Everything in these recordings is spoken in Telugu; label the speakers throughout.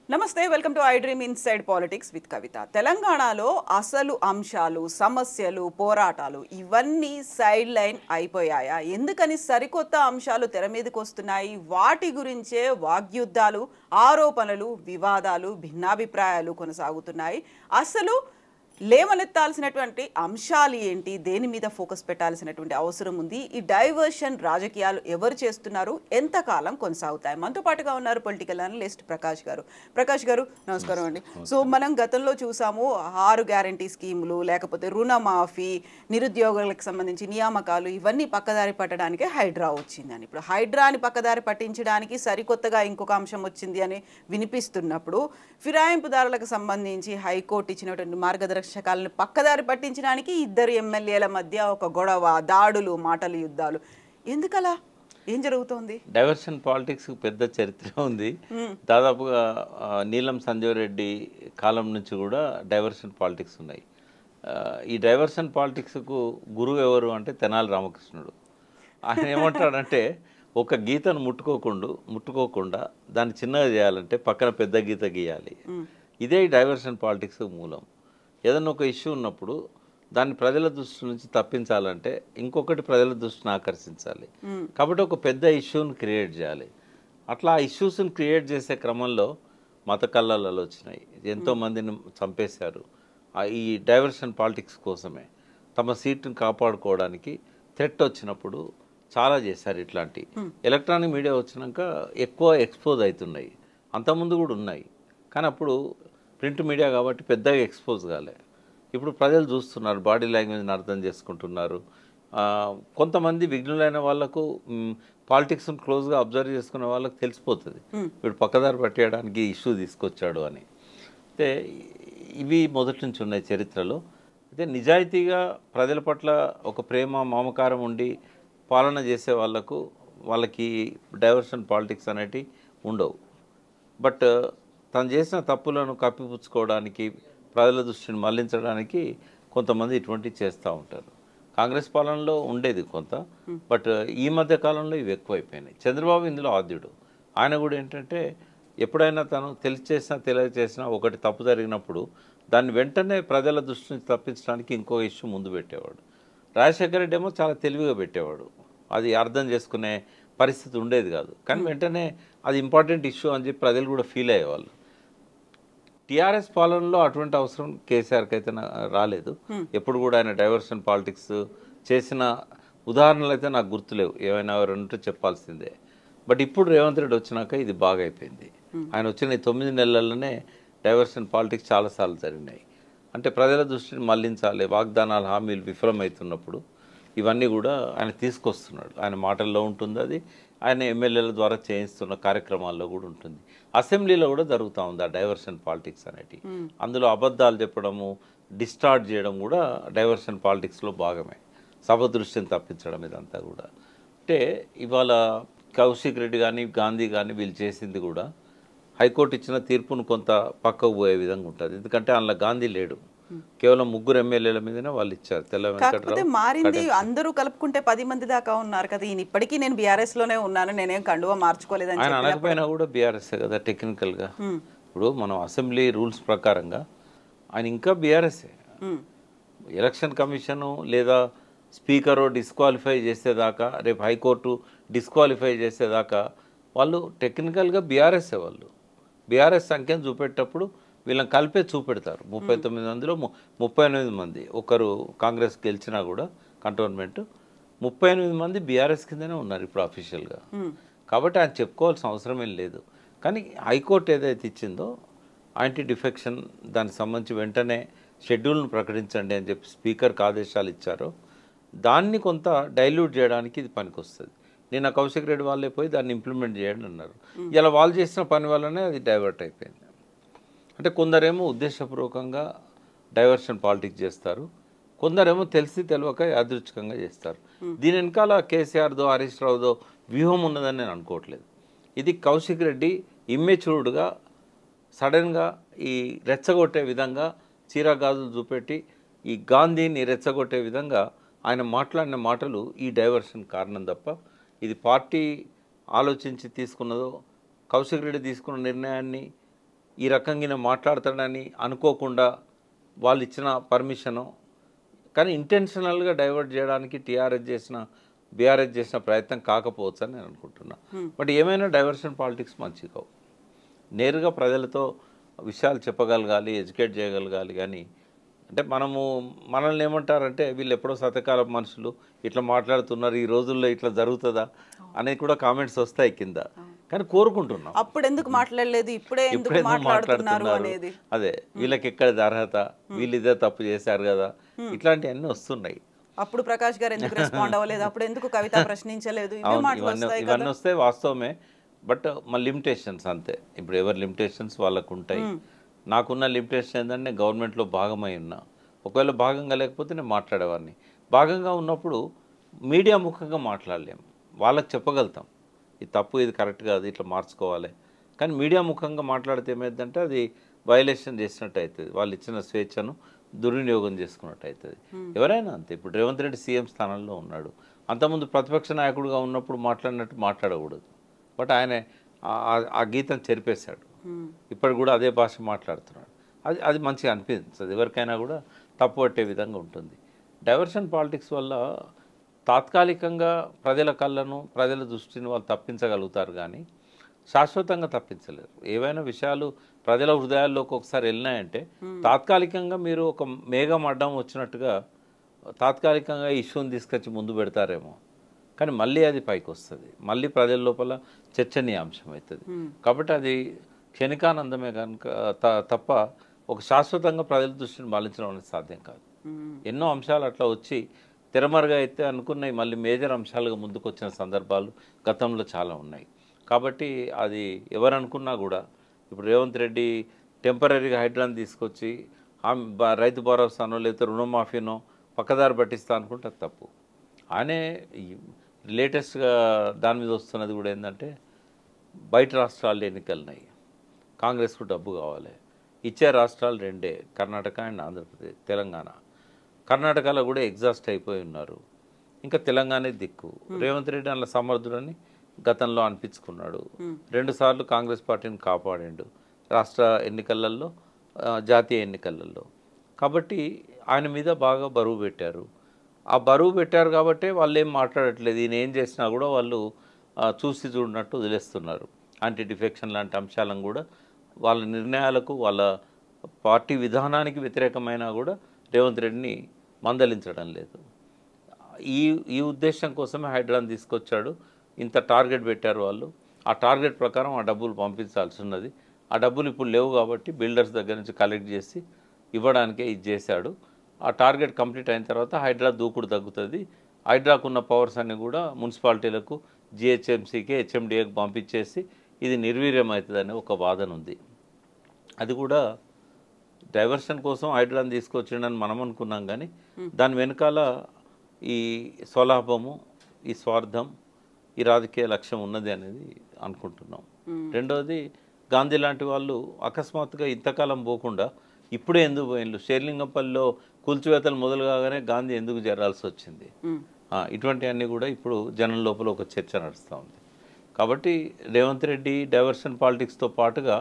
Speaker 1: నమస్తే welcome to I dream inside politics with Kavitha. తెలంగాణలో అసలు అంశాలు, సమస్యలు, పోరాటాలు ఇవన్నీ సైడ్ లైన్ అయిపోయాయా? ఎందుకని సరికొత్త అంశాలు తెర మీదకి వస్తున్నాయి? వాటి గురించే వాగ్యుద్ధాలు, ఆరోపణలు, వివాదాలు, భిన్నాభిప్రాయాలు కొనసాగుతున్నాయి. అసలు లేవనెత్తాల్సినటువంటి అంశాలు ఏంటి? దేని మీద ఫోకస్ పెట్టాల్సినటువంటి అవసరం ఉంది? ఈ డైవర్షన్ రాజకీయాలు ఎవరు చేస్తున్నారు? ఎంతకాలం కొనసాగుతాయి? మనతో పాటుగా ఉన్నారు పొలిటికల్ అనలిస్ట్ ప్రకాష్ గారు. ప్రకాష్ గారు నమస్కారం అండి. సో మనం గతంలో చూసాము 6 గ్యారంటీ స్కీములు, లేకపోతే రుణమాఫీ, నిరుద్యోగులకు సంబంధించి నియామకాలు, ఇవన్నీ పక్కదారి పట్టడానికి హైడ్రా వచ్చిందని. ఇప్పుడు హైడ్రాని పక్కదారి పట్టించడానికి సరికొత్తగా ఇంకొక అంశం వచ్చింది అని వినిపిస్తున్నప్పుడు, ఫిరాయింపుదారులకు సంబంధించి హైకోర్టు ఇచ్చినటువంటి మార్గదర్శకాలను పక్కదారి పట్టించడానికి ఇద్దరు ఎమ్మెల్యేల మధ్య ఒక గొడవ, దాడులు, మాటల యుద్ధాలు. ఎందుకలా? ఏం జరుగుతోంది?
Speaker 2: డైవర్షన్ పాలిటిక్స్ పెద్ద చరిత్ర ఉంది. దాదాపుగా నీలం సంజయ్ రెడ్డి కాలం నుంచి కూడా డైవర్షన్ పాలిటిక్స్ ఉన్నాయి. ఈ డైవర్షన్ పాలిటిక్స్కు గురువు ఎవరు అంటే తెనాలి రామకృష్ణుడు. ఆయన ఏమంటాడంటే, ఒక గీతను ముట్టుకోకుండా దాన్ని చిన్నగా చేయాలంటే పక్కన పెద్ద గీత గీయాలి. ఇదే డైవర్షన్ పాలిటిక్స్ మూలం. ఏదైనా ఒక ఇష్యూ ఉన్నప్పుడు దాన్ని ప్రజల దృష్టి నుంచి తప్పించాలంటే ఇంకొకటి ప్రజల దృష్టిని ఆకర్షించాలి. కాబట్టి ఒక పెద్ద ఇష్యూని క్రియేట్ చేయాలి. అట్లా ఆ ఇష్యూస్ని క్రియేట్ చేసే క్రమంలో మత కల్లాలు వచ్చినాయి. ఎంతోమందిని చంపేశారు. ఈ డైవర్షన్ పాలిటిక్స్ కోసమే తమ సీటుని కాపాడుకోవడానికి థ్రెట్ వచ్చినప్పుడు చాలా చేశారు. ఇట్లాంటి ఎలక్ట్రానిక్ మీడియా వచ్చినాక ఎక్కువ ఎక్స్పోజ్ అవుతున్నాయి. అంతకుముందు కూడా ఉన్నాయి, కానీ అప్పుడు ప్రింట్ మీడియా కాబట్టి పెద్దగా ఎక్స్పోజ్ కాలే. ఇప్పుడు ప్రజలు చూస్తున్నారు, బాడీ లాంగ్వేజ్ని అర్థం చేసుకుంటున్నారు. కొంతమంది విఘ్నులైన వాళ్ళకు పాలిటిక్స్ని క్లోజ్గా అబ్జర్వ్ చేసుకునే వాళ్ళకు తెలిసిపోతుంది వీడు పక్కదారి పట్టేయడానికి ఇష్యూ తీసుకొచ్చాడు అని. అయితే ఇవి మొదటి నుంచి ఉన్నాయి చరిత్రలో. అయితే నిజాయితీగా ప్రజల పట్ల ఒక ప్రేమ, మమకారం ఉండి పాలన చేసే వాళ్ళకి డైవర్షన్ పాలిటిక్స్ అనేటివి ఉండవు. బట్ తను చేసిన తప్పులను కప్పిపుచ్చుకోవడానికి, ప్రజల దృష్టిని మళ్లించడానికి కొంతమంది ఇటువంటివి చేస్తూ ఉంటారు. కాంగ్రెస్ పాలనలో ఉండేది కొంత, బట్ ఈ మధ్య కాలంలో ఇవి ఎక్కువైపోయినాయి. చంద్రబాబు ఇందులో ఆద్యుడు. ఆయన కూడా ఏంటంటే, ఎప్పుడైనా తను తెలియచేసినా ఒకటి తప్పు జరిగినప్పుడు దాన్ని వెంటనే ప్రజల దృష్టి నుంచి తప్పించడానికి ఇంకో ఇష్యూ ముందు పెట్టేవాడు. రాజశేఖర రెడ్డి ఏమో చాలా తెలివిగా పెట్టేవాడు. అది అర్థం చేసుకునే పరిస్థితి ఉండేది కాదు, కానీ వెంటనే అది ఇంపార్టెంట్ ఇష్యూ అని చెప్పి ప్రజలు కూడా ఫీల్ అయ్యేవాళ్ళు. టీఆర్ఎస్ పాలనలో అటువంటి అవసరం కేసీఆర్కి అయితే రాలేదు. ఎప్పుడు కూడా ఆయన డైవర్షన్ పాలిటిక్స్ చేసిన ఉదాహరణలు అయితే నాకు గుర్తులేవు. ఏమైనా ఎవరంటూ చెప్పాల్సిందే. బట్ ఇప్పుడు రేవంత్ రెడ్డి వచ్చినాక ఇది బాగా అయిపోయింది. ఆయన వచ్చిన 9 నెలల్లోనే డైవర్షన్ పాలిటిక్స్ చాలాసార్లు జరిగినాయి. అంటే ప్రజల దృష్టిని మళ్లించాలి, వాగ్దానాలు, హామీలు విఫలమవుతున్నప్పుడు ఇవన్నీ కూడా ఆయన తీసుకొస్తున్నాడు. ఆయన మాటల్లో ఉంటుంది, అది ఆయన ఎమ్మెల్యేల ద్వారా చేయిస్తున్న కార్యక్రమాల్లో కూడా ఉంటుంది. అసెంబ్లీలో కూడా జరుగుతూ ఉంది ఆ డైవర్షన్ పాలిటిక్స్ అనేటివి. అందులో అబద్ధాలు చెప్పడము, డిస్టార్ట్ చేయడం కూడా డైవర్షన్ పాలిటిక్స్లో భాగమే. సభ దృష్టిని తప్పించడం ఇదంతా కూడా. అంటే ఇవాళ కౌశిక్ రెడ్డి కానీ, గాంధీ కానీ వీళ్ళు చేసింది కూడా హైకోర్టు ఇచ్చిన తీర్పును కొంత పక్కకు పోయే విధంగా ఉంటుంది. ఎందుకంటే అందులో గాంధీ లేడు, కేవలం 3 ఎమ్మెల్యేల మీదనే వాళ్ళు ఇచ్చారు.
Speaker 1: కాకపోతే మారింది, అందరూ కలుపుకుంటే 10 మంది దాకా ఉన్నారు కదా. ఈయన ఇప్పటికీ నేను బీఆర్ఎస్ లోనే ఉన్నాను, నేనేం కండువా మార్చుకోలేదని
Speaker 2: ఆయన అనకపోయినా కూడా బీఆర్ఎస్ కదా టెక్నికల్గా. ఇప్పుడు మనం అసెంబ్లీ రూల్స్ ప్రకారంగా ఆయన ఇంకా బీఆర్ఎస్ఏ. ఎలక్షన్ కమిషను లేదా స్పీకరు డిస్క్వాలిఫై చేసేదాకా, రేపు హైకోర్టు డిస్క్వాలిఫై చేసేదాకా వాళ్ళు టెక్నికల్గా బీఆర్ఎస్ఏ. వాళ్ళు బీఆర్ఎస్ సంఖ్యను చూపెట్టేటప్పుడు వీళ్ళని కలిపే చూపెడతారు. 39 మందిలో 38 మంది, ఒకరు కాంగ్రెస్ గెలిచినా కూడా కంటోన్మెంట్ 38 మంది బీఆర్ఎస్ కిందనే ఉన్నారు ఇప్పుడు అఫీషియల్గా. కాబట్టి ఆయన చెప్పుకోవాల్సిన అవసరం ఏం లేదు. కానీ హైకోర్టు ఏదైతే ఇచ్చిందో యాంటీ డిఫెక్షన్, దానికి సంబంధించి వెంటనే షెడ్యూల్ను ప్రకటించండి అని చెప్పి స్పీకర్కి ఆదేశాలు ఇచ్చారో దాన్ని కొంత డైల్యూట్ చేయడానికి ఇది పనికొస్తుంది. నిన్న కౌశిక్ రెడ్డి వాళ్ళే పోయి దాన్ని ఇంప్లిమెంట్ చేయండి అన్నారు. ఇలా వాళ్ళు చేసిన పని వల్లనే అది డైవర్ట్ అయిపోయింది. అంటే కొందరేమో ఉద్దేశపూర్వకంగా డైవర్షన్ పాలిటిక్స్ చేస్తారు, కొందరేమో తెలిసి తెలియక యాదృచ్ఛికంగా చేస్తారు. దీని వెనకాల కేసీఆర్దో హరీష్ రావుదో వ్యూహం ఉన్నదని నేను అనుకోవట్లేదు. ఇది కౌశిక్ రెడ్డి ఇమ్మెచ్యూర్డ్గా సడన్గా ఈ రెచ్చగొట్టే విధంగా చీరగాజులు చూపెట్టి ఈ గాంధీని రెచ్చగొట్టే విధంగా ఆయన మాట్లాడిన మాటలు ఈ డైవర్షన్ కారణం తప్ప ఇది పార్టీ ఆలోచించి తీసుకున్నదో, కౌశిక్ రెడ్డి తీసుకున్న నిర్ణయాన్ని ఈ రకంగా మాట్లాడతాడని అనుకోకుండా వాళ్ళు ఇచ్చిన పర్మిషను, కానీ ఇంటెన్షనల్గా డైవర్ట్ చేయడానికి బీఆర్ఎస్ చేసిన ప్రయత్నం కాకపోవచ్చు అని నేను అనుకుంటున్నా. బట్ ఏమైనా డైవర్షన్ పాలిటిక్స్ మంచిగా కావు. నేరుగా ప్రజలతో విషయాలు చెప్పగలగాలి, ఎడ్యుకేట్ చేయగలగాలి. కానీ అంటే మనల్ని ఏమంటారంటే వీళ్ళు ఎప్పుడో శతకాల మనుషులు ఇట్లా మాట్లాడుతున్నారు, ఈ రోజుల్లో ఇట్లా జరుగుతుందా అనేది కూడా కామెంట్స్ వస్తాయి కింద. కానీ కోరుకుంటున్నాం
Speaker 1: అప్పుడు ఎందుకు మాట్లాడలేదు, ఇప్పుడే ఎందుకు మాట్లాడుతున్నారు అనేది.
Speaker 2: అదే వీళ్ళకి ఎక్కడిది అర్హత, వీళ్ళు ఇదే తప్పు చేశారు కదా, ఇట్లాంటివన్నీ వస్తున్నాయి.
Speaker 1: అప్పుడు ప్రకాష్ గారు ఎందుకు రెస్పాండ్ అవ్వలేదు, అప్పుడు ఎందుకు కవిత ప్రశ్నించలేదు,
Speaker 2: ఇవన్నీ వస్తాయి వాస్తవమే. బట్ మా లిమిటేషన్స్ అంతే. ఇప్పుడు ఎవరి లిమిటేషన్స్ వాళ్ళకు ఉంటాయి. నాకున్న లిమిటేషన్ ఏంటంటే గవర్నమెంట్లో భాగమై ఉన్నా. ఒకవేళ భాగంగా లేకపోతే నేను మాట్లాడేవాడిని. భాగంగా ఉన్నప్పుడు మీడియా ముఖంగా మాట్లాడలేము, వాళ్ళకి చెప్పగలుగుతాం ఇది తప్పు, ఇది కరెక్ట్ కాదు, ఇట్లా మార్చుకోవాలి. కానీ మీడియా ముఖంగా మాట్లాడితే ఏమైందంటే అది వయలేషన్ చేసినట్టు అవుతుంది, వాళ్ళు ఇచ్చిన స్వేచ్ఛను దుర్వినియోగం చేసుకున్నట్టు అవుతుంది. ఎవరైనా అంతే. ఇప్పుడు రేవంత్ రెడ్డి సీఎం స్థానంలో ఉన్నాడు, అంతకుముందు ప్రతిపక్ష నాయకుడిగా ఉన్నప్పుడు మాట్లాడినట్టు మాట్లాడకూడదు. బట్ ఆయన ఆ గీతం చెరిపేశాడు. ఇప్పుడు కూడా అదే భాష మాట్లాడుతున్నాడు. అది మంచిగా అనిపించదు, ఎవరికైనా కూడా తప్పు పట్టే విధంగా ఉంటుంది. డైవర్షన్ పాలిటిక్స్ వల్ల తాత్కాలికంగా ప్రజల కళ్ళను, ప్రజల దృష్టిని వాళ్ళు తప్పించగలుగుతారు, కానీ శాశ్వతంగా తప్పించలేరు. ఏవైనా విషయాలు ప్రజల హృదయాల్లోకి ఒకసారి వెళ్ళినాయంటే తాత్కాలికంగా మీరు ఒక మేఘం అడ్డం వచ్చినట్టుగా తాత్కాలికంగా ఇష్యూని తీసుకొచ్చి ముందు పెడతారేమో, కానీ మళ్ళీ అది పైకి వస్తుంది, మళ్ళీ ప్రజల లోపల చర్చనీయాంశం అవుతుంది. కాబట్టి అది క్షణికానందమే కనుక తప్ప ఒక శాశ్వతంగా ప్రజల దృష్టిని మళ్లించడం అనేది సాధ్యం కాదు. ఎన్నో అంశాలు అట్లా వచ్చి తెరమరుగా అయితే అనుకున్నవి మళ్ళీ మేజర్ అంశాలుగా ముందుకు వచ్చిన సందర్భాలు గతంలో చాలా ఉన్నాయి. కాబట్టి అది ఎవరనుకున్నా కూడా ఇప్పుడు రేవంత్ రెడ్డి టెంపరీగా హైడ్రాన్ తీసుకొచ్చి రైతు భరోసానో లేకపోతే రుణమాఫీనో పక్కదారి పట్టిస్తా అనుకుంటే అది తప్పు. ఆయనే లేటెస్ట్గా దాని మీద వస్తున్నది కూడా ఏంటంటే బయట రాష్ట్రాల్లో ఎన్నికలున్నాయి, కాంగ్రెస్కు డబ్బు కావాలి, ఇచ్చే రాష్ట్రాలు రెండే, కర్ణాటక అండ్ ఆంధ్రప్రదేశ్, తెలంగాణ. కర్ణాటకలో కూడా ఎగ్జాస్ట్ అయిపోయి ఉన్నారు, ఇంకా తెలంగాణ దిక్కు. రేవంత్ రెడ్డి అలా సమర్థుడని గతంలో అనిపించుకున్నాడు, 2 సార్లు కాంగ్రెస్ పార్టీని కాపాడిండు రాష్ట్ర ఎన్నికలలో, జాతీయ ఎన్నికలలో. కాబట్టి ఆయన మీద బాగా బరువు పెట్టారు. ఆ బరువు పెట్టారు కాబట్టి వాళ్ళు ఏం మాట్లాడట్లేదు, ఈయన ఏం చేసినా కూడా వాళ్ళు చూసి చూడనట్టు వదిలేస్తున్నారు. యాంటీ డిఫెక్షన్ లాంటి అంశాలను కూడా వాళ్ళ నిర్ణయాలకు, వాళ్ళ పార్టీ విధానానికి వ్యతిరేకమైనా కూడా రేవంత్ రెడ్డిని మందలించడం లేదు. ఈ ఉద్దేశం కోసమే హైడ్రాన్ తీసుకొచ్చాడు. ఇంత టార్గెట్ పెట్టారు వాళ్ళు, ఆ టార్గెట్ ప్రకారం ఆ డబ్బులు పంపించాల్సి ఉన్నది. ఆ డబ్బులు ఇప్పుడు లేవు కాబట్టి బిల్డర్స్ దగ్గర నుంచి కలెక్ట్ చేసి ఇవ్వడానికే ఇది చేశాడు. ఆ టార్గెట్ కంప్లీట్ అయిన తర్వాత హైడ్రా దూకుడు తగ్గుతుంది. హైడ్రాకున్న పవర్స్ అన్ని కూడా మున్సిపాలిటీలకు, జిహెచ్ఎంసీకి, హెచ్ఎండిఏకి పంపించేసి ఇది నిర్వీర్యం అవుతుందనే ఒక వాదన ఉంది. అది కూడా డైవర్షన్ కోసం హైడ్రాన్ తీసుకొచ్చిండని మనం అనుకున్నాం, కానీ దాని వెనకాల ఈ స్వలాభము, ఈ స్వార్థం, ఈ రాజకీయ లక్ష్యం ఉన్నది అనేది అనుకుంటున్నాం. రెండోది, గాంధీ లాంటి వాళ్ళు అకస్మాత్తుగా ఇంతకాలం పోకుండా ఇప్పుడే ఎందుకు పోయిండ్రు, షేర్లింగంపల్లిలో కూల్చివేతలు మొదలు కాగానే గాంధీ ఎందుకు చేరాల్సి వచ్చింది, ఇటువంటివన్నీ కూడా ఇప్పుడు జనం లోపల ఒక చర్చ నడుస్తూ ఉంది. కాబట్టి రేవంత్ రెడ్డి డైవర్షన్ పాలిటిక్స్తో పాటుగా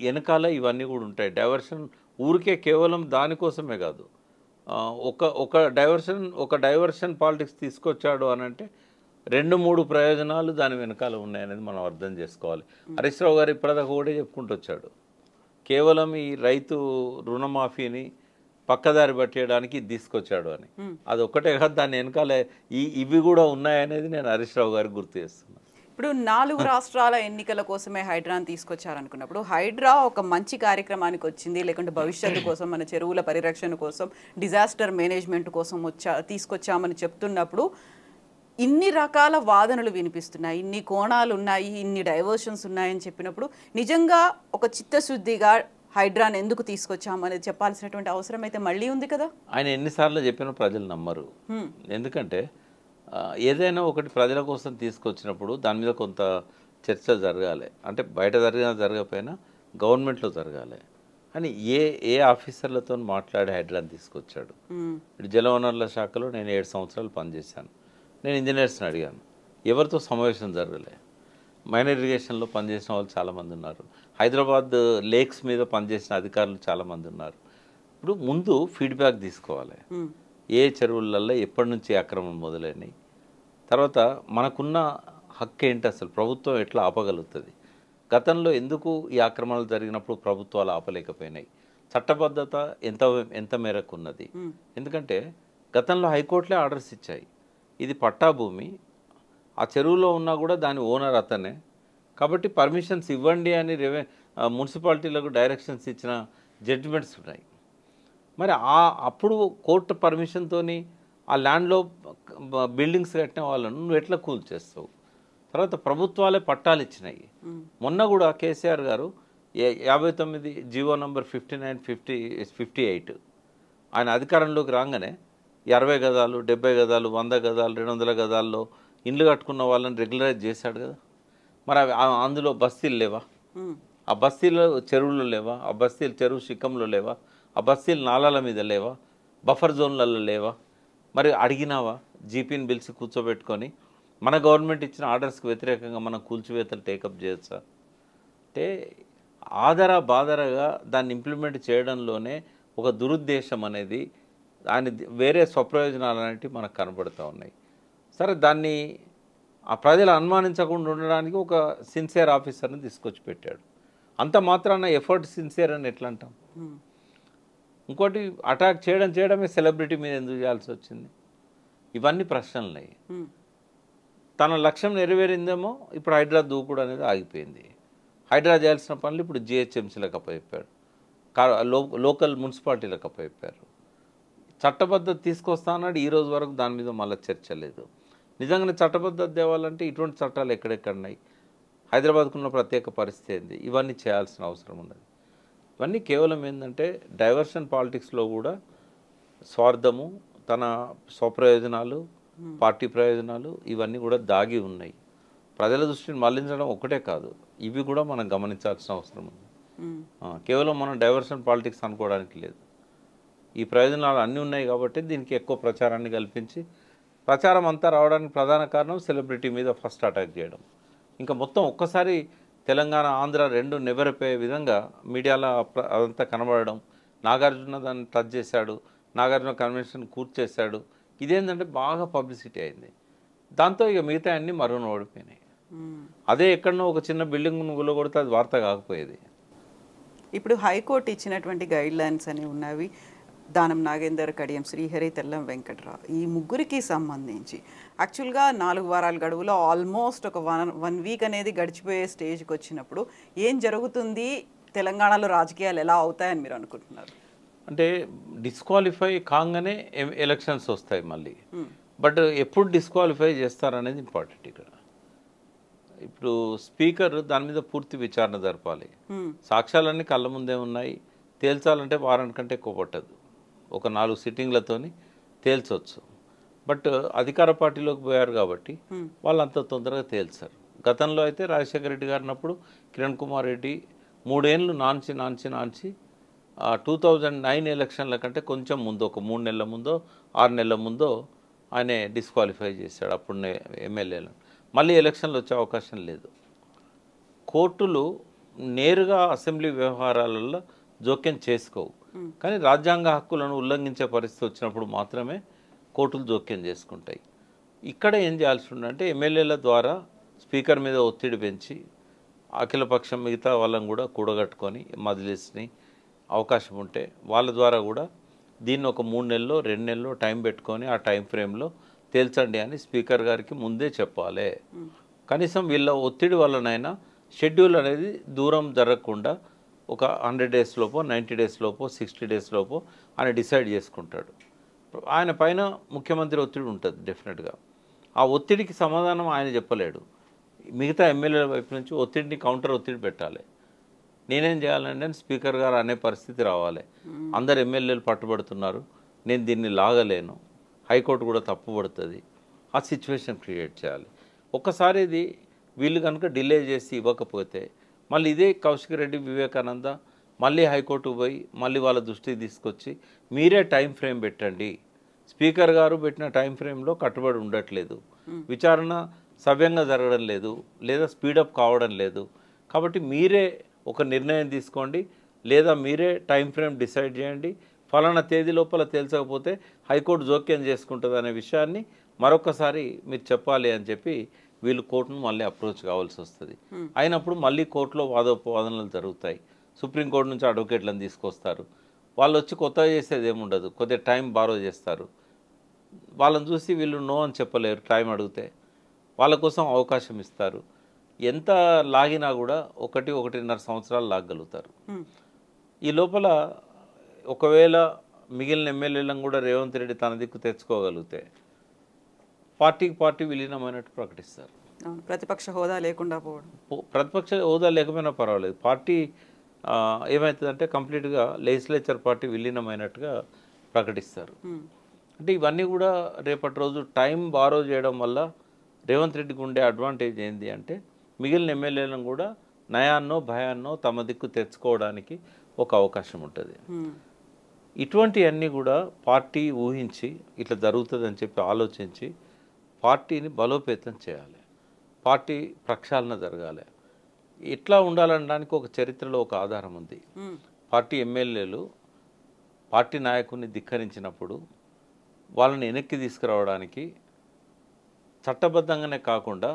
Speaker 2: వెనకాల ఇవన్నీ కూడా ఉంటాయి. డైవర్షన్ ఊరికే కేవలం దానికోసమే కాదు, ఒక డైవర్షన్ పాలిటిక్స్ తీసుకొచ్చాడు అని అంటే 2-3 ప్రయోజనాలు దాని వెనకాల ఉన్నాయనేది మనం అర్థం చేసుకోవాలి. హరీష్ రావు గారు ఇప్పటిదాకా కూడా చెప్పుకుంటూ వచ్చాడు, కేవలం ఈ రైతు రుణమాఫీని పక్కదారి పట్టేయడానికి తీసుకొచ్చాడు అని. అది ఒక్కటే కాదు, దాని వెనకాల ఇవి కూడా ఉన్నాయనేది నేను హరీష్ రావు గారికి గుర్తు చేస్తున్నాను.
Speaker 1: ఇప్పుడు 4 రాష్ట్రాల ఎన్నికల కోసమే హైడ్రాని తీసుకొచ్చారనుకున్నప్పుడు హైడ్రా ఒక మంచి కార్యక్రమానికి వచ్చింది, లేకుంటే భవిష్యత్తు కోసం, మన చెరువుల పరిరక్షణ కోసం, డిజాస్టర్ మేనేజ్మెంట్ కోసం తీసుకొచ్చామని చెప్తున్నప్పుడు ఇన్ని రకాల వాదనలు వినిపిస్తున్నాయి, ఇన్ని కోణాలు ఉన్నాయి, ఇన్ని డైవర్షన్స్ ఉన్నాయని చెప్పినప్పుడు నిజంగా ఒక చిత్తశుద్ధిగా హైడ్రాన్ ఎందుకు తీసుకొచ్చామనేది చెప్పాల్సినటువంటి అవసరం అయితే మళ్ళీ ఉంది కదా. ఆయన
Speaker 2: ఎన్నిసార్లు చెప్పినా ప్రజలు నమ్మరు. ఎందుకంటే ఏదైనా ఒకటి ప్రజల కోసం తీసుకొచ్చినప్పుడు దాని మీద కొంత చర్చ జరగాలి. అంటే బయట జరగకపోయినా గవర్నమెంట్లో జరగాలి అని ఏ ఆఫీసర్లతో మాట్లాడి హైడ్రాన్ తీసుకొచ్చాడు. ఇప్పుడు జలవనరుల శాఖలో నేను 7 సంవత్సరాలు పనిచేశాను. నేను ఇంజనీర్స్ని అడిగాను, ఎవరితో సమావేశం జరగలే. మైనర్ ఇరిగేషన్లో పనిచేసిన వాళ్ళు చాలామంది ఉన్నారు. హైదరాబాద్ లేక్స్ మీద పనిచేసిన అధికారులు చాలామంది ఉన్నారు. ఇప్పుడు ముందు ఫీడ్బ్యాక్ తీసుకోవాలి. ఏ చెరువులలో ఎప్పటి నుంచి అక్రమం మొదలైనవి, తర్వాత మనకున్న హక్కు ఏంటి, అసలు ప్రభుత్వం ఎట్లా ఆపగలుగుతుంది, గతంలో ఎందుకు ఈ ఆక్రమణలు జరిగినప్పుడు ప్రభుత్వాలు ఆపలేకపోయినాయి, చట్టబద్ధత ఎంత మేరకు ఉన్నది. ఎందుకంటే గతంలో హైకోర్టులే ఆర్డర్స్ ఇచ్చాయి, ఇది పట్టా భూమి, ఆ చెరువులో ఉన్నా కూడా దాని ఓనర్ అతనే, కాబట్టి పర్మిషన్స్ ఇవ్వండి అని మున్సిపాలిటీలకు డైరెక్షన్స్ ఇచ్చిన జడ్జిమెంట్స్ ఉన్నాయి. మరి అప్పుడు కోర్టు పర్మిషన్తోని ఆ ల్యాండ్లో బిల్డింగ్స్ కట్టిన వాళ్ళను నువ్వు ఎట్లా కూల్ చేస్తావు? తర్వాత ప్రభుత్వాలే పట్టాలు ఇచ్చినాయి. మొన్న కూడా కేసీఆర్ గారు 59 జీవో నంబర్ 59/58 ఆయన అధికారంలోకి రాగానే 60 గజాలు 70 గజాలు 100 గజాలు 200 గజాల్లో ఇండ్లు కట్టుకున్న వాళ్ళని రెగ్యులరైజ్ చేశాడు కదా. మరి అందులో బస్తీలు లేవా? ఆ బస్తీలో చెరువులు లేవా? ఆ బస్తీలు చెరువు శిఖంలో లేవా? ఆ బస్తీలు నాలాల మీద లేవా? బఫర్ జోన్లలో లేవా? మరి అడిగినావా? జీపీని పిలిచి కూర్చోబెట్టుకొని మన గవర్నమెంట్ ఇచ్చిన ఆర్డర్స్కి వ్యతిరేకంగా మనం కూల్చివేతలు టేకప్ చేయొచ్చా? అంటే ఆదర బాదరగా దాన్ని ఇంప్లిమెంట్ చేయడంలోనే ఒక దురుద్దేశం అనేది, దాని వేరే స్వప్రయోజనాలు అనేవి మనకు కనబడుతూ ఉన్నాయి. సరే, దాన్ని ఆ ప్రజలు అనుమానించకుండా ఉండడానికి ఒక సిన్సియర్ ఆఫీసర్ని తీసుకొచ్చి పెట్టాడు. అంత మాత్రాన ఎఫర్ట్ సిన్సియర్ అని ఎట్లా అంటాం? ఇంకోటి, అటాక్ చేయడమే సెలబ్రిటీ మీద ఎందుకు చేయాల్సి వచ్చింది? ఇవన్నీ ప్రశ్నలున్నాయి. తన లక్ష్యం నెరవేరిందేమో, ఇప్పుడు హైడ్రా దూకుడు అనేది ఆగిపోయింది. హైడ్రా చేయాల్సిన పనులు ఇప్పుడు జిహెచ్ఎంసీలకు అప్పచెప్పాడు, లోకల్ మున్సిపాలిటీలకు అప్పచెప్పారు. చట్టబద్ధత తీసుకొస్తా అన్నాడు, ఈ రోజు వరకు దాని మీద మళ్ళీ చర్చ లేదు. నిజంగానే చట్టబద్ధత తేవాలంటే ఇటువంటి చట్టాలు ఎక్కడెక్కడున్నాయి, హైదరాబాద్కున్న ప్రత్యేక పరిస్థితి ఏంది, ఇవన్నీ చేయాల్సిన అవసరం ఉన్నది. ఇవన్నీ కేవలం ఏంటంటే డైవర్షన్ పాలిటిక్స్లో కూడా స్వార్థము, తన స్వప్రయోజనాలు, పార్టీ ప్రయోజనాలు ఇవన్నీ కూడా దాగి ఉన్నాయి. ప్రజల దృష్టిని మళ్లించడం ఒకటే కాదు, ఇవి కూడా మనం గమనించాల్సిన అవసరం ఉంది. కేవలం మనం డైవర్షన్ పాలిటిక్స్ అనుకోవడానికి లేదు. ఈ ప్రయోజనాలు అన్నీ ఉన్నాయి కాబట్టి దీనికి ఎక్కువ ప్రచారాన్ని కల్పించి, ప్రచారం అంతా రావడానికి ప్రధాన కారణం సెలబ్రిటీ మీద ఫస్ట్ అటాక్ చేయడం. ఇంకా మొత్తం ఒక్కసారి తెలంగాణ ఆంధ్ర రెండు నెవరిపోయే విధంగా మీడియాలో అదంతా కనబడడం, నాగార్జున దాన్ని టచ్ చేశాడు, నాగార్జున కన్వెన్షన్ కూర్చేశాడు, ఇదేంటంటే బాగా పబ్లిసిటీ అయింది. దాంతో ఇక మిగతా అన్నీ మరుగున ఓడిపోయినాయి. అదే ఎక్కడనో ఒక చిన్న బిల్డింగ్ కొడితే అది వార్త కాకపోయేది.
Speaker 1: ఇప్పుడు హైకోర్టు ఇచ్చినటువంటి గైడ్ లైన్స్ అని ఉన్నవి, దానం నాగేందర్, కడియం శ్రీహరి, తెల్లం వెంకట్రావు, ఈ ముగ్గురికి సంబంధించి యాక్చువల్గా 4 వారాల గడువులో ఆల్మోస్ట్ ఒక 1 వీక్ అనేది గడిచిపోయే స్టేజ్కి వచ్చినప్పుడు ఏం జరుగుతుంది, తెలంగాణలో రాజకీయాలు ఎలా అవుతాయని మీరు అనుకుంటున్నారు?
Speaker 2: అంటే డిస్క్వాలిఫై కాగానే ఎలక్షన్స్ వస్తాయి మళ్ళీ. బట్ ఎప్పుడు డిస్క్వాలిఫై చేస్తారనేది ఇంపార్టెంట్ ఇక్కడ. ఇప్పుడు స్పీకర్ దాని మీద పూర్తి విచారణ జరపాలి. సాక్ష్యాలన్నీ కళ్ళ ముందే ఉన్నాయి, తేల్చాలంటే వారం కంటే ఎక్కువ పట్టదు, ఒక 4 సిట్టింగ్లతోని తేల్చవచ్చు. బట్ అధికార పార్టీలోకి పోయారు కాబట్టి వాళ్ళు అంత తొందరగా తేల్చారు. గతంలో అయితే రాజశేఖర రెడ్డి గారినప్పుడు కిరణ్ కుమార్ రెడ్డి 3 ఏళ్ళు నాంచి 2009 ఎలక్షన్ల కంటే కొంచెం ముందు, ఒక 3 నెలల ముందో 6 నెలల ముందో ఆయనే డిస్క్వాలిఫై చేశాడు అప్పుడు ఎమ్మెల్యేలను. మళ్ళీ ఎలక్షన్లు వచ్చే అవకాశం లేదు. కోర్టులు నేరుగా అసెంబ్లీ వ్యవహారాలలో జోక్యం చేసుకోవు, కానీ రాజ్యాంగ హక్కులను ఉల్లంఘించే పరిస్థితి వచ్చినప్పుడు మాత్రమే కోర్టులు జోక్యం చేసుకుంటాయి. ఇక్కడ ఏం చేయాల్సి ఉందంటే ఎమ్మెల్యేల ద్వారా స్పీకర్ మీద ఒత్తిడి పెంచి అఖిలపక్షం మిగతా వాళ్ళని కూడా కూడగట్టుకొని మజ్లిస్ని అవకాశం ఉంటే వాళ్ళ ద్వారా కూడా దీన్ని ఒక 3 నెలల్లో 2 నెలల్లో టైం పెట్టుకొని ఆ టైం ఫ్రేమ్లో తేల్చండి అని స్పీకర్ గారికి ముందే చెప్పాలి. కనీసం వీళ్ళ ఒత్తిడి వల్లనైనా షెడ్యూల్ అనేది దూరం జరగకుండా ఒక 100 డేస్ లోపో 90 డేస్ లోపో 60 డేస్ లోపో ఆయన డిసైడ్ చేసుకుంటాడు. ఆయన పైన ముఖ్యమంత్రి ఒత్తిడి ఉంటుంది డెఫినెట్గా. ఆ ఒత్తిడికి సమాధానం ఆయన చెప్పలేడు, మిగతా ఎమ్మెల్యేల వైపు నుంచి ఒత్తిడిని కౌంటర్ ఒత్తిడి పెట్టాలి. నేనేం చేయాలంటే స్పీకర్ గారు అనే పరిస్థితి రావాలి, అందరు ఎమ్మెల్యేలు పట్టుబడుతున్నారు, నేను దీన్ని లాగలేను, హైకోర్టు కూడా తప్పుపడుతుంది, ఆ సిచ్యువేషన్ క్రియేట్ చేయాలి. ఒక్కసారి ఇది వీళ్ళు కనుక డిలే చేసి ఇవ్వకపోతే మళ్ళీ ఇదే కౌశిక్ రెడ్డి, వివేకానంద మళ్ళీ హైకోర్టుకు పోయి మళ్ళీ వాళ్ళ దృష్టికి తీసుకొచ్చి మీరే టైం ఫ్రేమ్ పెట్టండి, స్పీకర్ గారు పెట్టిన టైం ఫ్రేమ్లో కట్టుబడి ఉండట్లేదు, విచారణ సవ్యంగా జరగడం లేదు, లేదా స్పీడప్ కావడం లేదు. కాబట్టి మీరే ఒక నిర్ణయం తీసుకోండి, లేదా మీరే టైం ఫ్రేమ్ డిసైడ్ చేయండి. ఫలానా తేదీ లోపల తేల్చకపోతే హైకోర్టు జోక్యం చేసుకుంటుంది అనే విషయాన్ని మరొకసారి మీరు చెప్పాలి అని చెప్పి వీళ్ళు కోర్టును మళ్ళీ అప్రోచ్ కావాల్సి వస్తుంది. అయినప్పుడు మళ్ళీ కోర్టులో వాదోపవాదనలు జరుగుతాయి. సుప్రీంకోర్టు నుంచి అడ్వకేట్లను తీసుకొస్తారు. వాళ్ళు వచ్చి కొత్తగా చేసేది ఏముండదు, కొద్దిగా టైం బారో చేస్తారు. వాళ్ళని చూసి వీళ్ళు నో అని చెప్పలేరు. టైం అడిగితే వాళ్ళ కోసం అవకాశం ఇస్తారు. ఎంత లాగినా కూడా 1-1.5 సంవత్సరాలు లాగగలుగుతారు. ఈ లోపల ఒకవేళ మిగిలిన ఎమ్మెల్యేలను కూడా రేవంత్ రెడ్డి తన దిక్కు తెచ్చుకోగలిగితే పార్టీకి పార్టీ విలీనమైనట్టు ప్రకటిస్తారు.
Speaker 1: ప్రతిపక్ష హోదా లేకుండా పోవడం,
Speaker 2: ప్రతిపక్ష హోదా లేకపోయినా పర్వాలేదు, పార్టీ ఏమవుతుందంటే కంప్లీట్గా లెజిస్లేచర్ పార్టీ విలీనమైనట్టుగా ప్రకటిస్తారు. అంటే ఇవన్నీ కూడా రేపటి రోజు టైం బారో చేయడం వల్ల రేవంత్ రెడ్డికి ఉండే అడ్వాంటేజ్ ఏంటి అంటే మిగిలిన ఎమ్మెల్యేలను కూడా నయాన్నో భయాన్నో తమ దిక్కు తెచ్చుకోవడానికి ఒక అవకాశం ఉంటుంది. ఇటువంటివన్నీ కూడా పార్టీ ఊహించి ఇట్లా జరుగుతుందని చెప్పి ఆలోచించి పార్టీని బలోపేతం చేయాలి, పార్టీ ప్రక్షాళన జరగాలి. ఇట్లా ఉండాలనడానికి ఒక చరిత్రలో ఒక ఆధారం ఉంది. పార్టీ ఎమ్మెల్యేలు పార్టీ నాయకుడిని ధిక్కరించినప్పుడు వాళ్ళని వెనక్కి తీసుకురావడానికి చట్టబద్ధంగానే కాకుండా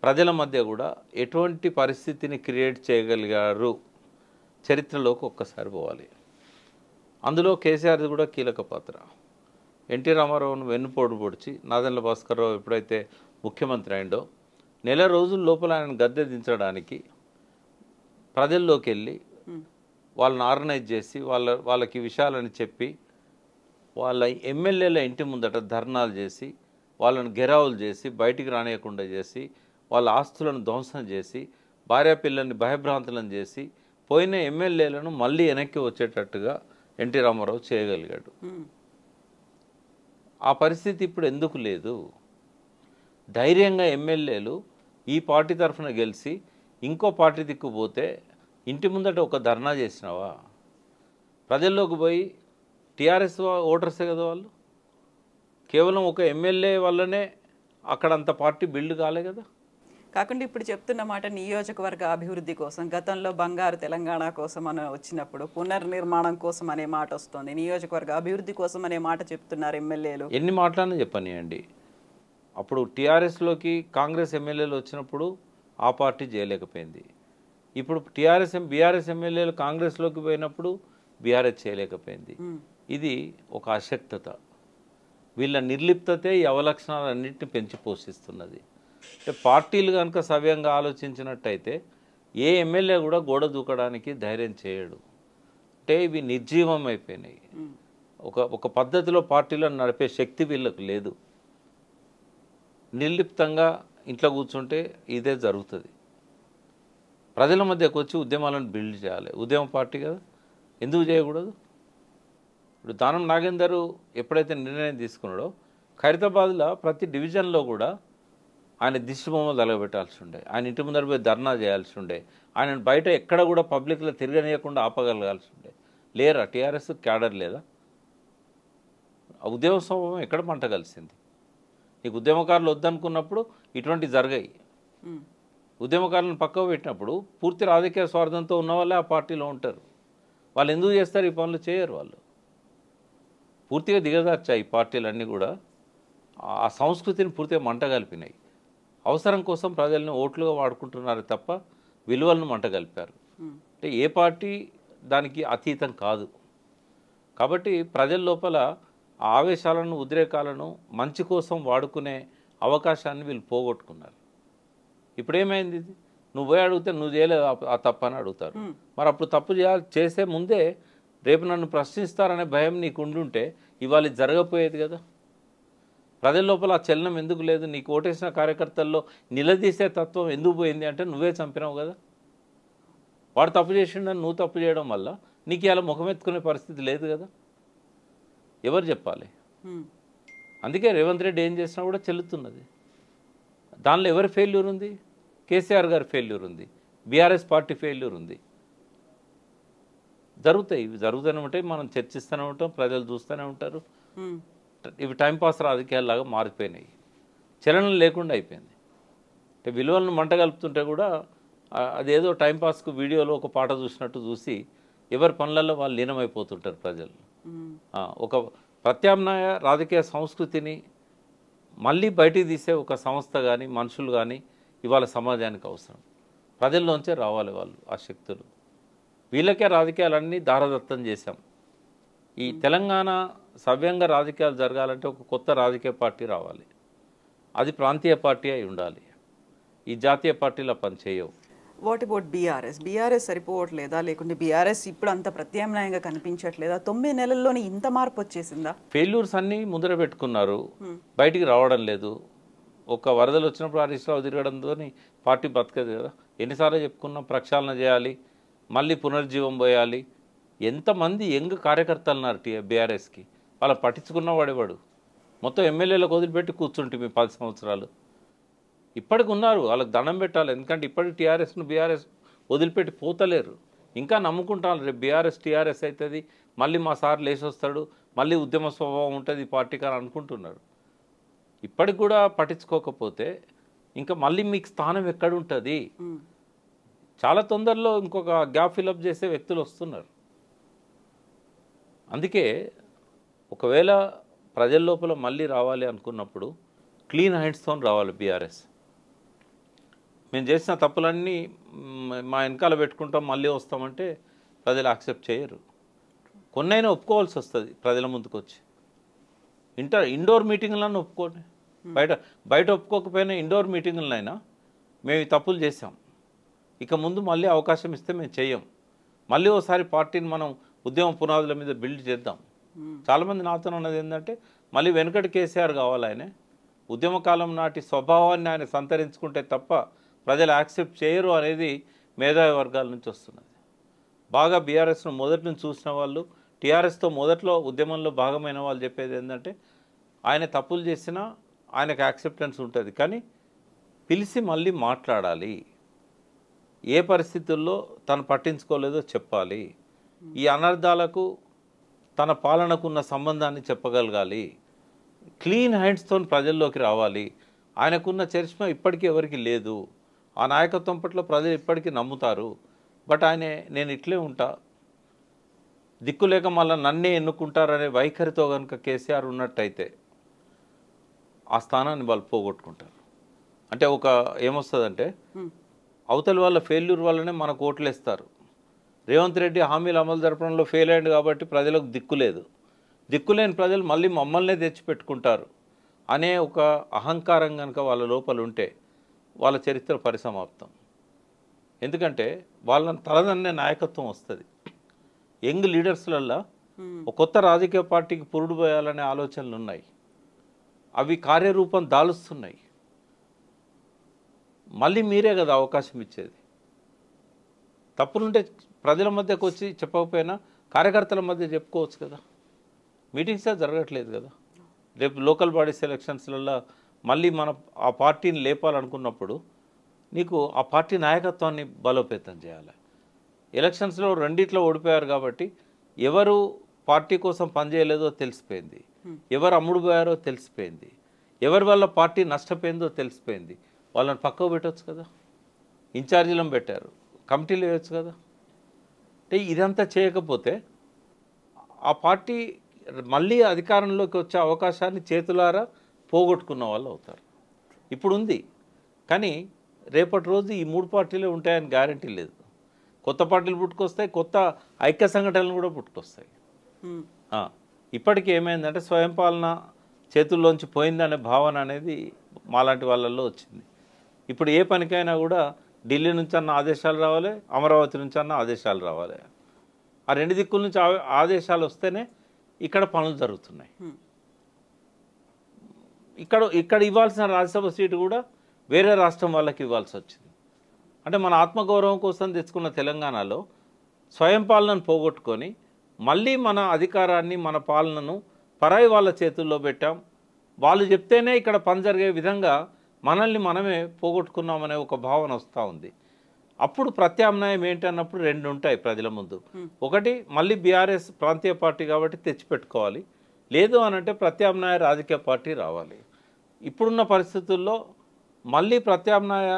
Speaker 2: ప్రజల మధ్య కూడా ఎటువంటి పరిస్థితిని క్రియేట్ చేయగలిగారు చరిత్రలోకి ఒక్కసారి పోవాలి. అందులో కేసీఆర్ది కూడా కీలక పాత్ర. ఎన్టీ రామారావును వెన్నుపోటు పొడిచి నాదెండ్ల భాస్కర్రావు ఎప్పుడైతే ముఖ్యమంత్రి అయిందో నెల రోజుల లోపల ఆయన గద్దె దించడానికి ప్రజల్లోకి వెళ్ళి వాళ్ళని ఆర్గనైజ్ చేసి వాళ్ళకి విషయాలని చెప్పి వాళ్ళ ఎమ్మెల్యేల ఇంటి ముందట ధర్నాలు చేసి వాళ్ళని గెరావులు చేసి బయటికి రానియకుండా చేసి వాళ్ళ ఆస్తులను ధ్వంసం చేసి భార్య పిల్లల్ని భయభ్రాంతులను చేసి పోయిన ఎమ్మెల్యేలను మళ్ళీ వెనక్కి వచ్చేటట్టుగా ఎన్టీ రామారావు చేయగలిగాడు. ఆ పరిస్థితి ఇప్పుడు ఎందుకు లేదు? ధైర్యంగా ఎమ్మెల్యేలు ఈ పార్టీ తరఫున గెలిచి ఇంకో పార్టీ దిక్కుపోతే ఇంటి ముందట ఒక ధర్నా చేసినావా? ప్రజల్లోకి పోయి టీఆర్ఎస్ ఓటర్సే కదా వాళ్ళు, కేవలం ఒక ఎమ్మెల్యే వల్లనే అక్కడ అంత పార్టీ బిల్డ్ కాలే కదా.
Speaker 1: కాకుండా ఇప్పుడు చెప్తున్న మాట నియోజకవర్గ అభివృద్ధి కోసం, గతంలో బంగారు తెలంగాణ కోసం అని వచ్చినప్పుడు పునర్నిర్మాణం కోసం అనే మాట వస్తుంది, నియోజకవర్గ అభివృద్ధి కోసం అనే మాట చెప్తున్నారు ఎమ్మెల్యేలు.
Speaker 2: ఎన్ని మాటలన్నా చెప్పనియండి. అప్పుడు టీఆర్ఎస్లోకి కాంగ్రెస్ ఎమ్మెల్యేలు వచ్చినప్పుడు ఆ పార్టీ చేయలేకపోయింది. ఇప్పుడు బీఆర్ఎస్ ఎమ్మెల్యేలు కాంగ్రెస్లోకి పోయినప్పుడు బీఆర్ఎస్ చేయలేకపోయింది. ఇది ఒక అశక్తత. వీళ్ళ నిర్లిప్తతే ఈ అవలక్షణాలన్నింటినీ పెంచి పోషిస్తున్నది. పార్టీలు కనుక సవ్యంగా ఆలోచించినట్టయితే ఏ ఎమ్మెల్యే కూడా గోడ దూకడానికి ధైర్యం చేయడు. అంటే ఇవి నిర్జీవం అయిపోయినాయి. ఒక పద్ధతిలో పార్టీలను నడిపే శక్తి వీళ్ళకు లేదు. నిర్లిప్తంగా ఇంట్లో కూర్చుంటే ఇదే జరుగుతుంది. ప్రజల మధ్యకు వచ్చి ఉద్యమాలను బిల్డ్ చేయాలి. ఉద్యమ పార్టీ కదా, ఎందుకు చేయకూడదు? ఇప్పుడు దానం నాగేందర్ ఎప్పుడైతే నిర్ణయం తీసుకున్నాడో ఖైరతాబాద్లో ప్రతి డివిజన్లో కూడా ఆయన దిష్టిబొమ్మలు తలగబెట్టాల్సి ఉండే, ఆయన ఇంటి ముందర పోయి ధర్నా చేయాల్సి ఉండే, ఆయన బయట ఎక్కడ కూడా పబ్లిక్లో తిరగనీయకుండా ఆపగలగాల్సి ఉండే. లేరా టీఆర్ఎస్ క్యాడర్ లేదా? ఉద్యమ స్వభావం ఎక్కడ మంట కలిసింది? నీకు ఉద్యమకారులు వద్దనుకున్నప్పుడు ఇటువంటి జరిగాయి. ఉద్యమకారులను పక్కకు పెట్టినప్పుడు పూర్తి రాజకీయ స్వార్థంతో ఉన్న వాళ్ళే ఆ పార్టీలో ఉంటారు. వాళ్ళు ఎందుకు చేస్తారు ఈ పనులు? చేయరు. వాళ్ళు పూర్తిగా దిగజార్చాయి. ఈ పార్టీలన్నీ కూడా ఆ సంస్కృతిని పూర్తిగా మంట కలిపినాయి. అవసరం కోసం ప్రజల్ని ఓట్లుగా వాడుకుంటున్నారు తప్ప విలువలను మంట కలిపారు. అంటే ఏ పార్టీ దానికి అతీతం కాదు. కాబట్టి ప్రజల లోపల ఆవేశాలను ఉద్రేకాలను మంచి కోసం వాడుకునే అవకాశాన్ని వీళ్ళు పోగొట్టుకున్నారు. ఇప్పుడు ఏమైంది? నువ్వు పోయి అడిగితే నువ్వు చేయలేదు ఆ తప్పు అని అడుగుతారు. మరి అప్పుడు తప్పు చేసే ముందే రేపు నన్ను ప్రశ్నిస్తారనే భయం నీకు ఉండుంటే ఇవాళ ఇది జరగపోయేది కదా. ప్రజల లోపల ఆ చలనం ఎందుకు లేదు? నీకు ఓటేసిన కార్యకర్తల్లో నిలదీసే తత్వం ఎందుకు పోయింది అంటే నువ్వే చంపినావు కదా. వాడు తప్పు చేసిండని నువ్వు తప్పు చేయడం వల్ల నీకు ఇలా ముఖమెత్తుకునే పరిస్థితి లేదు కదా. ఎవరు చెప్పాలి? అందుకే రేవంత్ రెడ్డి ఏం చేసినా కూడా చెల్లుతున్నది. దానిలో ఎవరి ఫెయిల్యూర్ ఉంది? కేసీఆర్ గారి ఫెయిల్యూర్ ఉంది, బీఆర్ఎస్ పార్టీ ఫెయిల్యూర్ ఉంది. జరుగుతాయి, ఇవి జరుగుతూనే ఉంటాయి. మనం చర్చిస్తూనే ఉంటాం, ప్రజలు చూస్తూనే ఉంటారు. ఇవి టైంపాస్ రాజకీయాల్లాగా మారిపోయినాయి. చలనం లేకుండా అయిపోయింది. అంటే విలువలను మంట కలుపుతుంటే కూడా అదేదో టైంపాస్కు వీడియోలో ఒక పాట చూసినట్టు చూసి ఎవరి పనులలో వాళ్ళు లీనమైపోతుంటారు ప్రజలు. ఒక ప్రత్యామ్నాయ రాజకీయ సంస్కృతిని మళ్ళీ బయటికి తీసే ఒక సంస్థ కానీ మనుషులు కానీ ఇవాళ సమాజానికి అవసరం. ప్రజల్లోంచే రావాలి వాళ్ళు ఆ శక్తులు. వీళ్ళకే రాజకీయాలన్నీ దారదత్తం చేశాం. ఈ తెలంగాణ సవ్యంగా రాజకీయాలు జరగాలంటే ఒక కొత్త రాజకీయ పార్టీ రావాలి. అది ప్రాంతీయ పార్టీ అయి ఉండాలి. ఈ జాతీయ పార్టీల పనిచేయవు.
Speaker 1: వాట్ అబౌట్ బీఆర్ఎస్ సరిపోవట్లేదా, లేకుంటే బీఆర్ఎస్ ఇప్పుడు అంత ప్రత్యామ్నాయంగా కనిపించట్లేదా? 9 నెలల్లోనే ఇంత మార్పు వచ్చేసిందా?
Speaker 2: ఫెయిల్యూర్స్ అన్నీ ముందర పెట్టుకున్నారు, బయటికి రావడం లేదు. ఒక వరదలు వచ్చినప్పుడు హరీష్ రావు తిరగడంతో పార్టీ బతకదు కదా. ఎన్నిసార్లు చెప్పుకున్నాం ప్రక్షాళన చేయాలి, మళ్ళీ పునర్జీవం పోయాలి. ఎంతమంది యంగ్ కార్యకర్తలు ఉన్నారు బీఆర్ఎస్కి, వాళ్ళ పట్టించుకున్న వాడేవాడు. మొత్తం ఎమ్మెల్యేలకు వదిలిపెట్టి కూర్చుంటే మీ 10 సంవత్సరాలు ఇప్పటికి ఉన్నారు, వాళ్ళకి దండం పెట్టాలి. ఎందుకంటే ఇప్పటికి టీఆర్ఎస్ను బీఆర్ఎస్ వదిలిపెట్టి పోతలేరు, ఇంకా నమ్ముకుంటాను. రేపు బీఆర్ఎస్ టీఆర్ఎస్ అవుతుంది, మళ్ళీ మా సార్ లేచి వస్తాడు, మళ్ళీ ఉద్యమ స్వభావం ఉంటుంది ఈ పార్టీకి అని అనుకుంటున్నారు. ఇప్పటికి కూడా పట్టించుకోకపోతే ఇంకా మళ్ళీ మీకు స్థానం ఎక్కడుంటుంది? చాలా తొందరలో ఇంకొక గ్యాప్ ఫిలప్ చేసే వ్యక్తులు వస్తున్నారు. అందుకే ఒకవేళ ప్రజల లోపల మళ్ళీ రావాలి అనుకున్నప్పుడు క్లీన్ హ్యాండ్స్తో రావాలి బీఆర్ఎస్. మేము చేసిన తప్పులన్నీ మా వెనకాల పెట్టుకుంటాం మళ్ళీ వస్తామంటే ప్రజలు యాక్సెప్ట్ చేయరు. కొన్నైనా ఒప్పుకోవాల్సి వస్తుంది ప్రజల ముందుకు వచ్చి. ఇండోర్ మీటింగ్లను ఒప్పుకోండి, బయట ఒప్పుకోకపోయినా ఇండోర్ మీటింగులనైనా మేము ఈ తప్పులు చేసాం, ఇక ముందు మళ్ళీ అవకాశం ఇస్తే మేము చెయ్యం, మళ్ళీ ఒకసారి పార్టీని మనం ఉద్యమ పునాదుల మీద బిల్డ్ చేద్దాం. చాలామంది నాతో ఉన్నది ఏంటంటే మళ్ళీ వెనుకటి కేసీఆర్ కావాలి, ఆయన ఉద్యమకాలం నాటి స్వభావాన్ని ఆయన సంతరించుకుంటే తప్ప ప్రజలు యాక్సెప్ట్ చేయరు అనేది మేధావి వర్గాల నుంచి వస్తున్నది. బాగా బీఆర్ఎస్ను మొదటి నుంచి చూసిన వాళ్ళు, టీఆర్ఎస్తో మొదట్లో ఉద్యమంలో భాగమైన వాళ్ళు చెప్పేది ఏంటంటే ఆయన తప్పులు చేసినా ఆయనకు యాక్సెప్టెన్స్ ఉంటుంది, కానీ పిలిచి మళ్ళీ మాట్లాడాలి, ఏ పరిస్థితుల్లో తను పట్టించుకోలేదో చెప్పాలి, ఈ అనర్థాలకు తన పాలనకున్న సంబంధాన్ని చెప్పగలగాలి, క్లీన్ హ్యాండ్స్తో ప్రజల్లోకి రావాలి. ఆయనకున్న చరిష్మా ఇప్పటికీ ఎవరికి లేదు. ఆ నాయకత్వం పట్ల ప్రజలు ఇప్పటికీ నమ్ముతారు. బట్ నేను ఇట్లే ఉంటా, దిక్కులేక మళ్ళీ నన్నే ఎన్నుకుంటారనే వైఖరితో కనుక కేసీఆర్ ఉన్నట్టయితే ఆ స్థానాన్ని వాళ్ళు పోగొట్టుకుంటారు. అంటే ఏమొస్తుందంటే అవతల వాళ్ళ ఫెయిల్యూర్ వల్లనే మనకు ఓట్లేస్తారు. రేవంత్ రెడ్డి హామీలు అమలు జరపడంలో ఫెయిల్ అయ్యింది కాబట్టి ప్రజలకు దిక్కులేదు, దిక్కులేని ప్రజలు మళ్ళీ మమ్మల్నే తెచ్చిపెట్టుకుంటారు అనే ఒక అహంకారం కనుక వాళ్ళ లోపల ఉంటే వాళ్ళ చరిత్ర పరిసమాప్తం. ఎందుకంటే వాళ్ళని తలదన్నే నాయకత్వం వస్తుంది. యంగ్ లీడర్స్లల్లో ఒక కొత్త రాజకీయ పార్టీకి పురుడు పోయాలనే ఆలోచనలు ఉన్నాయి, అవి కార్యరూపం దాలుస్తున్నాయి. మళ్ళీ మీరే కదా అవకాశం ఇచ్చేది. తప్పులుంటే ప్రజల మధ్యకు వచ్చి చెప్పకపోయినా కార్యకర్తల మధ్య చెప్పుకోవచ్చు కదా. మీటింగ్సే జరగట్లేదు కదా. రేపు లోకల్ బాడీస్ ఎలక్షన్స్లలో మళ్ళీ ఆ పార్టీని లేపాలనుకున్నప్పుడు నీకు ఆ పార్టీ నాయకత్వాన్ని బలోపేతం చేయాలి. ఎలక్షన్స్లో రెండిట్లో ఓడిపోయారు కాబట్టి ఎవరు పార్టీ కోసం పనిచేయలేదో తెలిసిపోయింది, ఎవరు అమ్ముడు పోయారో తెలిసిపోయింది, ఎవరి వల్ల పార్టీ నష్టపోయిందో తెలిసిపోయింది. వాళ్ళని పక్కకు పెట్టవచ్చు కదా, ఇన్ఛార్జీలను పెట్టారు, కమిటీలు వేయచ్చు కదా. అంటే ఇదంతా చేయకపోతే ఆ పార్టీ మళ్ళీ అధికారంలోకి వచ్చే అవకాశాన్ని చేతులారా పోగొట్టుకున్న వాళ్ళు అవుతారు. ఇప్పుడు ఉంది, కానీ రేపటి రోజు ఈ 3 పార్టీలే ఉంటాయని గ్యారంటీ లేదు. కొత్త పార్టీలు పుట్టుకొస్తాయి, కొత్త ఐక్య సంఘటనలు కూడా పుట్టుకొస్తాయి. ఇప్పటికీ ఏమైందంటే స్వయం పాలన చేతుల్లోంచి పోయిందనే భావన అనేది మాలాంటి వాళ్ళల్లో వచ్చింది. ఇప్పుడు ఏ పనికైనా కూడా ఢిల్లీ నుంచి అన్న ఆదేశాలు రావాలి, అమరావతి నుంచి అన్న ఆదేశాలు రావాలి. ఆ 2 దిక్కుల నుంచి ఆదేశాలు వస్తేనే ఇక్కడ పనులు జరుగుతున్నాయి. ఇక్కడ ఇవ్వాల్సిన రాజ్యసభ సీటు కూడా వేరే రాష్ట్రం వాళ్ళకి ఇవ్వాల్సి వచ్చింది. అంటే మన ఆత్మగౌరవం కోసం తెచ్చుకున్న తెలంగాణలో స్వయం పాలనను పోగొట్టుకొని మళ్ళీ మన అధికారాన్ని మన పాలనను పరాయి వాళ్ళ చేతుల్లో పెట్టాం. వాళ్ళు చెప్తేనే ఇక్కడ పని జరిగే విధంగా మనల్ని మనమే పోగొట్టుకున్నామనే ఒక భావన వస్తూ ఉంది. అప్పుడు ప్రత్యామ్నాయం ఏంటన్నప్పుడు 2 ఉంటాయి ప్రజల ముందు. ఒకటి, మళ్ళీ బీఆర్ఎస్ ప్రాంతీయ పార్టీ కాబట్టి తెచ్చిపెట్టుకోవాలి, లేదు అనంటే ప్రత్యామ్నాయ రాజకీయ పార్టీ రావాలి. ఇప్పుడున్న పరిస్థితుల్లో మళ్ళీ ప్రత్యామ్నాయ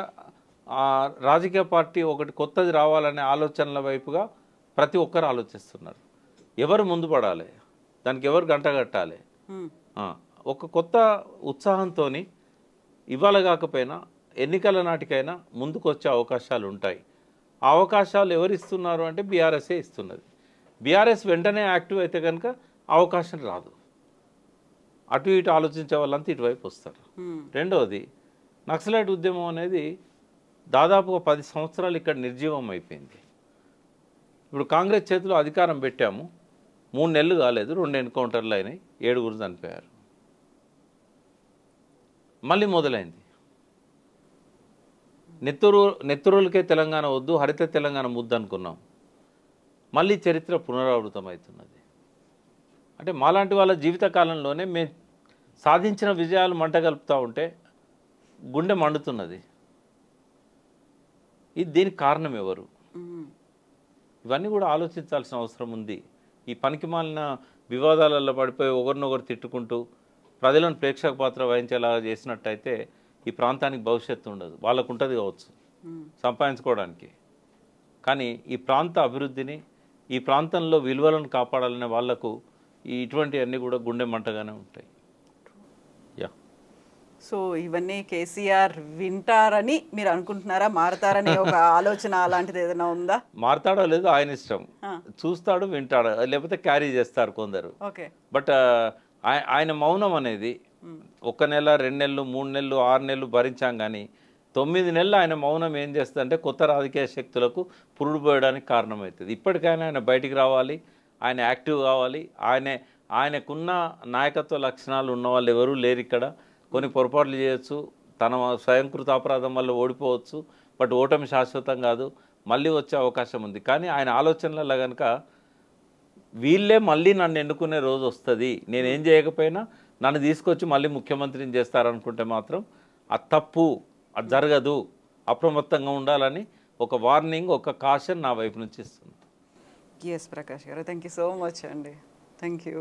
Speaker 2: రాజకీయ పార్టీ ఒకటి కొత్తది రావాలనే ఆలోచనల వైపుగా ప్రతి ఒక్కరు ఆలోచిస్తున్నారు. ఎవరు ముందు పడాలి, దానికి ఎవరు గంట కట్టాలి, ఒక కొత్త ఉత్సాహంతో ఇవాళ కాకపోయినా ఎన్నికల నాటికైనా ముందుకు వచ్చే అవకాశాలు ఉంటాయి. ఆ అవకాశాలు ఎవరు ఇస్తున్నారు అంటే బీఆర్ఎస్ఏ ఇస్తున్నది. బీఆర్ఎస్ వెంటనే యాక్టివ్ అయితే కనుక అవకాశం రాదు. అటు ఇటు ఆలోచించే వాళ్ళంతా ఇటువైపు వస్తారు. రెండవది, నక్సలైట్ ఉద్యమం అనేది దాదాపుగా 10 సంవత్సరాలు ఇక్కడ నిర్జీవం అయిపోయింది. ఇప్పుడు కాంగ్రెస్ చేతిలో అధికారం పెట్టాము, 3 నెలలు కాలేదు, 2 ఎన్కౌంటర్లు అయినాయి, 7 చనిపోయారు. మళ్ళీ మొదలైంది. నెత్తురులకే తెలంగాణ వద్దు, హరిత తెలంగాణ ముద్దు అనుకున్నాం. మళ్ళీ చరిత్ర పునరావృతం అవుతున్నది. అంటే మాలాంటి వాళ్ళ జీవితకాలంలోనే మేము సాధించిన విజయాలు మంట కలుపుతూ ఉంటే గుండె మండుతున్నది. దీనికి కారణం ఎవరు? ఇవన్నీ కూడా ఆలోచించాల్సిన అవసరం ఉంది. ఈ పనికిమాలిన వివాదాలలో పడిపోయి ఒకరినొకరు తిట్టుకుంటూ ప్రజలను ప్రేక్షక పాత్ర వహించేలాగా చేసినట్టయితే ఈ ప్రాంతానికి భవిష్యత్తు ఉండదు. వాళ్ళకు ఉంటుంది కావచ్చు సంపాదించుకోవడానికి, కానీ ఈ ప్రాంత అభివృద్ధిని, ఈ ప్రాంతంలో విలువలను కాపాడాలనే వాళ్లకు ఇటువంటివన్నీ కూడా గుండె మంటగానే ఉంటాయి.
Speaker 1: సో ఇవన్నీ కేసీఆర్ వింటారని మీరు అనుకుంటున్నారా? మారతారని ఒక ఆలోచన అలాంటిది ఏదైనా ఉందా?
Speaker 2: మారతాడో లేదో ఆయన ఇష్టం, చూస్తాడు, వింటాడు, లేకపోతే క్యారీ చేస్తారు కొందరు. బట్ ఆయన మౌనం అనేది 1 నెల, 2 నెలలు, 3 నెలలు, 6 నెలలు భరించాం. కానీ 9 నెలలు ఆయన మౌనం ఏం చేస్తుందంటే కొత్త రాజకీయ శక్తులకు పురుడు పోయడానికి కారణమవుతుంది. ఇప్పటికైనా ఆయన బయటికి రావాలి, ఆయన యాక్టివ్ కావాలి. ఆయనకున్న నాయకత్వ లక్షణాలు ఉన్న వాళ్ళు ఎవరూ లేరు ఇక్కడ. కొన్ని పొరపాట్లు చేయొచ్చు, తన స్వయంకృత అపరాధం వల్ల ఓడిపోవచ్చు, బట్ ఓటమి శాశ్వతం కాదు, మళ్ళీ వచ్చే అవకాశం ఉంది. కానీ ఆయన ఆలోచనలలో కనుక వీళ్ళే మళ్ళీ నన్ను ఎన్నుకునే రోజు వస్తుంది, నేనేం చేయకపోయినా నన్ను తీసుకొచ్చి మళ్ళీ ముఖ్యమంత్రిని చేస్తారనుకుంటే మాత్రం అది తప్పు, అది జరగదు, అప్రమత్తంగా ఉండాలని ఒక వార్నింగ్, ఒక కాషన్ నా వైపు నుంచి ఇస్తుంది.
Speaker 1: ఎస్ ప్రకాష్ గారు, థ్యాంక్ యూ సో మచ్ అండి. Thank you.